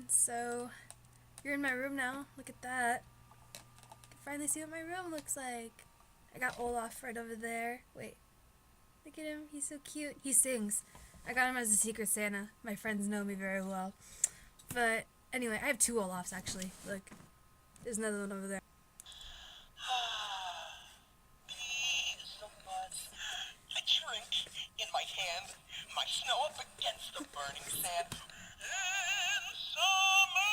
everyone. So you're in my room now. Look at that. You can finally see what my room looks like. I got Olaf right over there. Wait, look at him. He's so cute. He sings. I got him as a Secret Santa. My friends know me very well. But anyway, I have two Olafs actually. Look, there's another one over there. A drink in my hand, my snow up against the burning sand. In summer.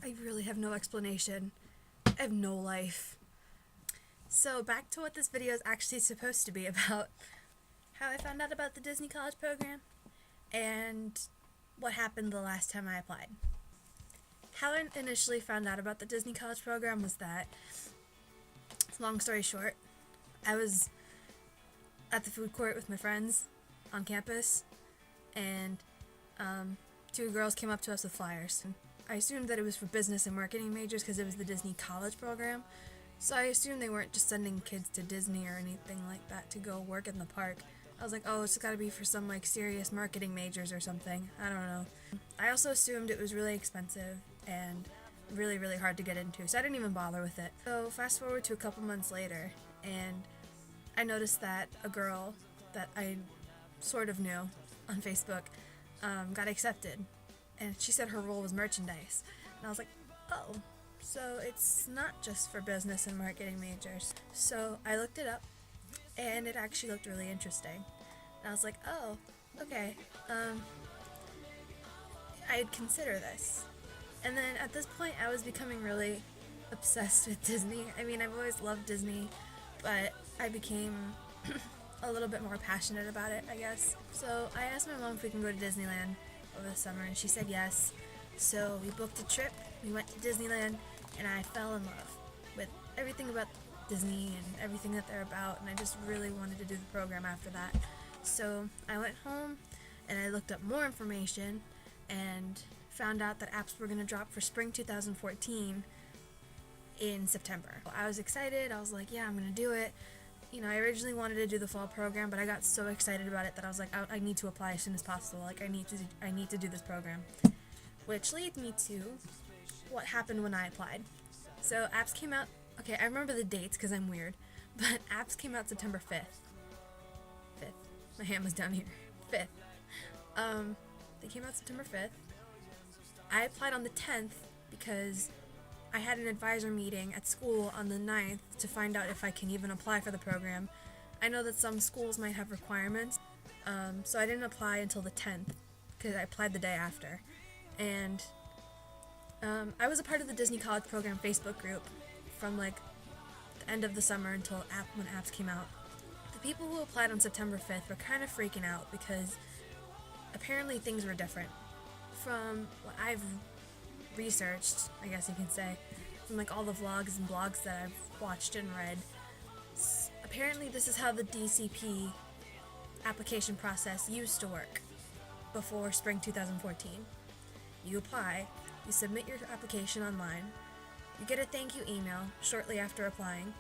I really have no explanation. I have no life. So back to what this video is actually supposed to be about. How I found out about the Disney College program and what happened the last time I applied. How I initially found out about the Disney College program was that, long story short, I was at the food court with my friends on campus, and two girls came up to us with flyers. I assumed that it was for business and marketing majors because it was the Disney College program, so I assumed they weren't just sending kids to Disney or anything like that to go work in the park. I was like, oh, it's gotta be for some like serious marketing majors or something. I don't know. I also assumed it was really expensive and really, really hard to get into, so I didn't even bother with it. So fast forward to a couple months later, and I noticed that a girl that I sort of knew on Facebook got accepted, and she said her role was merchandise. And I was like, oh, so it's not just for business and marketing majors. So I looked it up, and it actually looked really interesting. And I was like, oh, okay, I'd consider this. And then at this point, I was becoming really obsessed with Disney. I mean, I've always loved Disney, but I became a little bit more passionate about it, I guess. So I asked my mom if we can go to Disneyland over the summer, and she said yes. So we booked a trip, we went to Disneyland, and I fell in love with everything about Disney and everything that they're about, and I just really wanted to do the program after that. So I went home, and I looked up more information, and found out that apps were going to drop for spring 2014 in September. I was excited. I was like, yeah, I'm going to do it. You know, I originally wanted to do the fall program, but I got so excited about it that I was like, I need to apply as soon as possible. Like, I need to do this program. Which leads me to what happened when I applied. So apps came out, okay, I remember the dates because I'm weird, but apps came out September 5th. My hand was down here. 5th. They came out September 5th. I applied on the 10th because I had an advisor meeting at school on the 9th to find out if I can even apply for the program. I know that some schools might have requirements, so I didn't apply until the 10th because I applied the day after. And I was a part of the Disney College Program Facebook group from like the end of the summer until when apps came out. The people who applied on September 5th were kind of freaking out because apparently things were different. From what I've researched, I guess you can say, from like all the vlogs and blogs that I've watched and read, apparently this is how the DCP application process used to work before spring 2014. You apply, you submit your application online, you get a thank you email shortly after applying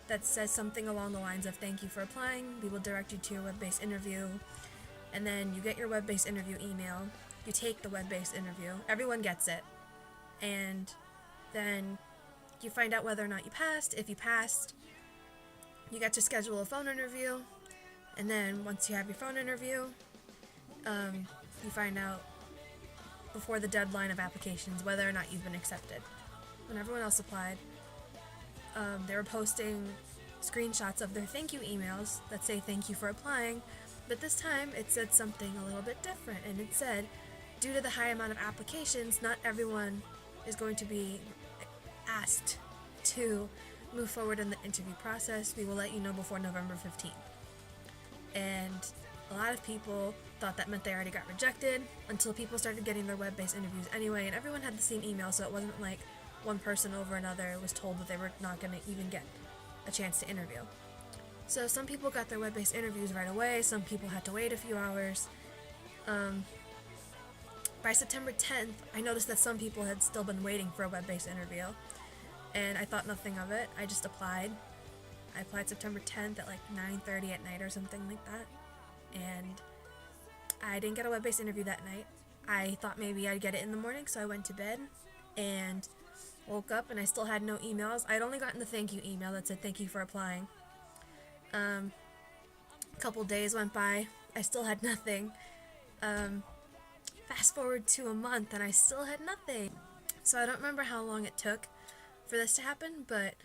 that says something along the lines of thank you for applying, we will direct you to your web-based interview, and then you get your web-based interview email. You take the web-based interview, everyone gets it, and then you find out whether or not you passed. If you passed, you get to schedule a phone interview, and then once you have your phone interview, you find out before the deadline of applications whether or not you've been accepted. When everyone else applied, they were posting screenshots of their thank you emails that say thank you for applying, but this time it said something a little bit different, and it said, due to the high amount of applications, not everyone is going to be asked to move forward in the interview process. We will let you know before November 15th. And a lot of people thought that meant they already got rejected until people started getting their web-based interviews anyway, and everyone had the same email, so it wasn't like one person over another was told that they were not going to even get a chance to interview. So some people got their web-based interviews right away, some people had to wait a few hours. By September 10th, I noticed that some people had still been waiting for a web-based interview, and I thought nothing of it. I just applied. I applied September 10th at like 9:30 at night or something like that, and I didn't get a web-based interview that night. I thought maybe I'd get it in the morning, so I went to bed and woke up and I still had no emails. I'd only gotten the thank you email that said thank you for applying. A couple days went by, I still had nothing. Fast forward to a month and I still had nothing. So I don't remember how long it took for this to happen, but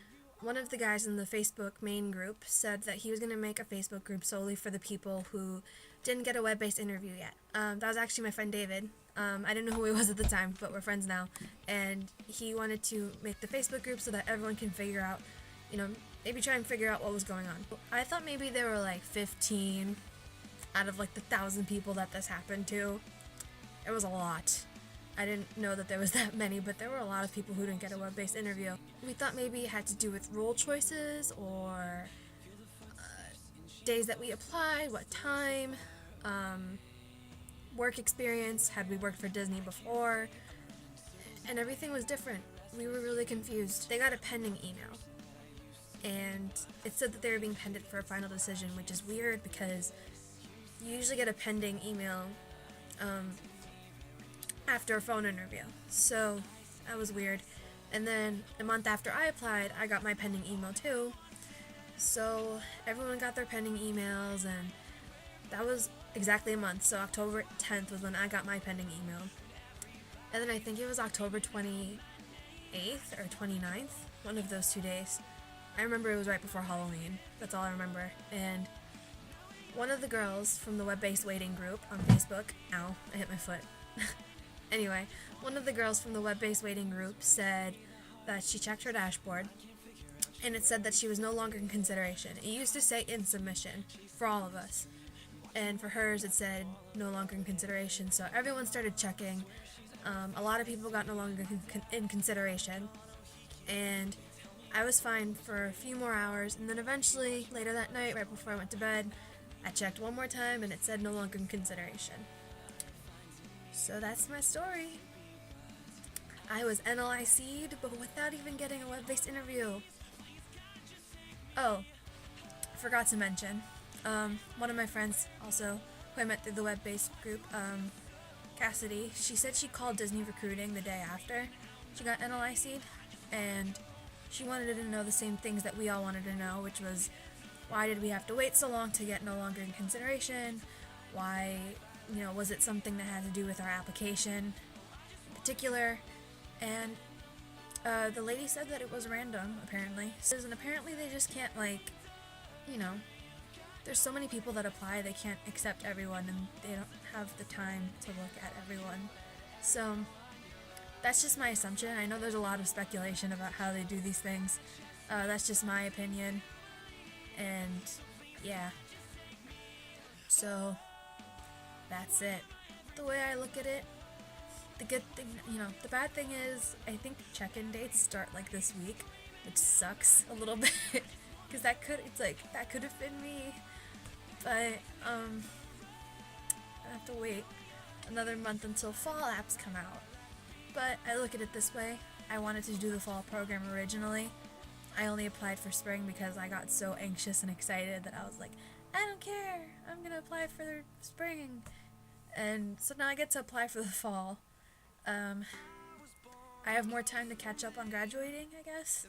one of the guys in the Facebook main group said that he was going to make a Facebook group solely for the people who didn't get a web-based interview yet. That was actually my friend David. I didn't know who he was at the time, but we're friends now. And he wanted to make the Facebook group so that everyone can figure out, maybe try and figure out what was going on. I thought maybe there were like 15 out of like the 1,000 people that this happened to. It was a lot. I didn't know that there was that many, but there were a lot of people who didn't get a web-based interview. We thought maybe it had to do with role choices or days that we applied, what time, work experience, had we worked for Disney before, and everything was different. We were really confused. They got a pending email, and it said that they were being pended for a final decision, which is weird because you usually get a pending email after a phone interview. So that was weird. And then a month after I applied, I got my pending email too. So everyone got their pending emails, and that was exactly a month. So October 10th was when I got my pending email. And then I think it was October 28th or 29th, one of those 2 days. I remember it was right before Halloween. That's all I remember. And one of the girls from the web-based waiting group on Facebook, ow, I hit my foot. Anyway, one of the girls from the web-based waiting group said that she checked her dashboard and it said that she was no longer in consideration. It used to say in submission for all of us, and for hers it said no longer in consideration. So everyone started checking. A lot of people got no longer in consideration, and I was fine for a few more hours, and then eventually later that night, right before I went to bed, I checked one more time and it said no longer in consideration. So that's my story. I was NLIC'd, but without even getting a web-based interview. Oh, forgot to mention, one of my friends also, who I met through the web-based group, Cassidy, she said she called Disney Recruiting the day after she got NLIC'd, and she wanted to know the same things that we all wanted to know, which was, why did we have to wait so long to get no longer in consideration? Why, was it something that had to do with our application in particular? And the lady said that it was random, apparently. And apparently they just can't, there's so many people that apply, they can't accept everyone, and they don't have the time to look at everyone. So that's just my assumption. I know there's a lot of speculation about how they do these things. That's just my opinion. And yeah. So that's it. The way I look at it, the good thing, the bad thing is, I think check-in dates start like this week, which sucks a little bit, because that could have been me, but, I have to wait another month until fall apps come out. But I look at it this way, I wanted to do the fall program originally. I only applied for spring because I got so anxious and excited that I was like, I don't care, I'm gonna apply for spring. And so now I get to apply for the fall. I have more time to catch up on graduating, I guess.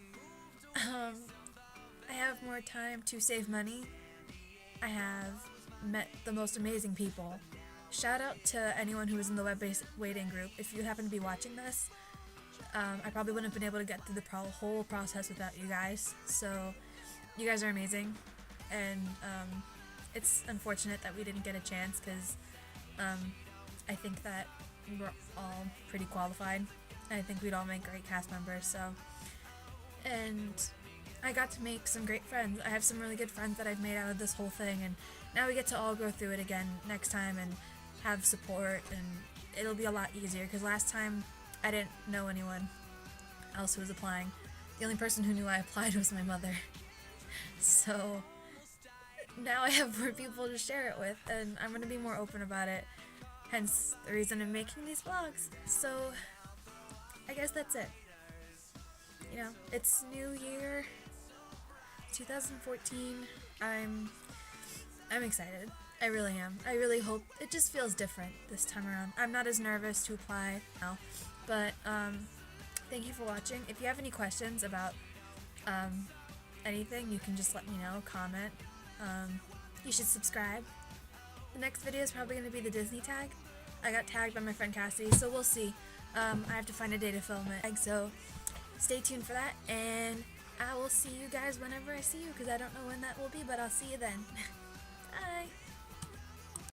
I have more time to save money. I have met the most amazing people. Shout out to anyone who was in the web-based waiting group. If you happen to be watching this, I probably wouldn't have been able to get through the whole process without you guys. So you guys are amazing, and it's unfortunate that we didn't get a chance, because I think that we're all pretty qualified. I think we'd all make great cast members. So, and I got to make some great friends. I have some really good friends that I've made out of this whole thing, and now we get to all go through it again next time and have support, and it'll be a lot easier, because last time I didn't know anyone else who was applying. The only person who knew I applied was my mother. So now I have more people to share it with, and I'm going to be more open about it, hence the reason I'm making these vlogs. So I guess that's it. It's New Year, 2014. I'm excited. I really am. I really hope it just feels different this time around. I'm not as nervous to apply now, but thank you for watching. If you have any questions about anything, you can just let me know, comment. You should subscribe. The next video is probably going to be the Disney tag. I got tagged by my friend Cassie, so we'll see. I have to find a day to film it, so stay tuned for that, and I will see you guys whenever I see you, because I don't know when that will be, but I'll see you then.